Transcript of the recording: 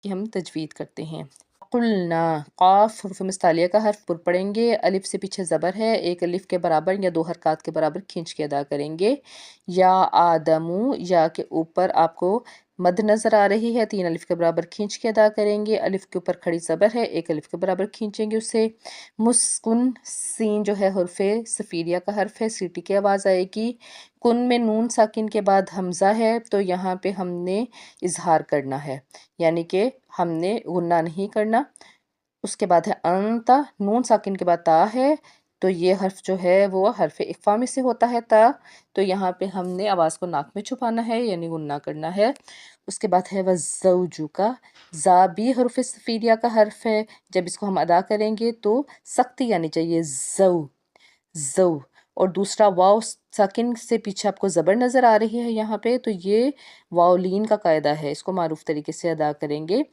کی ہم تجوید کرتے ہیں۔ قلنا، قاف حروف مستعلیہ کا حرف پر پڑھیں گے، الف سے پیچھے زبر ہے، ایک الف کے برابر یا 2 حرکات کے برابر کھینچ کے ادا کریں گے۔ یا آدمو، یا کے اوپر آپ کو مد نظر آ رہی ہے، 3 الف کے برابر کھینچ کے ادا کریں گے، الف کے اوپر کھڑی زبر ہے، 1 الف کے برابر کھینچیں گے اسے۔ مسکن، سین جو ہے حرف صفیریہ کا حرف ہے، سیٹی کی آواز آئے گی۔ کن میں نون ساکن کے بعد حمزہ ہے تو یہاں پہ ہم نے اظہار کرنا ہے، یعنی کہ ہم نے غنہ نہیں کرنا۔ اس کے بعد ہے انتا، نون ساکن کے بعد تا ہے تو یہ حرف جو ہے وہ حرف اخفا میں سے ہوتا ہے تا، تو یہاں پہ ہم نے آواز کو ناک میں چھپانا ہے یعنی غنہ کرنا ہے۔ اس کے بعد ہے وَالزَّوْجُ کا، زا بھی حرف صفیریہ کا حرف ہے، جب اس کو ہم ادا کریں گے تو سختی آنی چاہیے، زو زو، اور دوسرا واو ساکن سے پیچھے آپ کو زبر نظر آ رہی ہے یہاں پہ، تو یہ واؤ لین کا قاعدہ ہے، اس کو معروف طریقے سے ادا کریں گے۔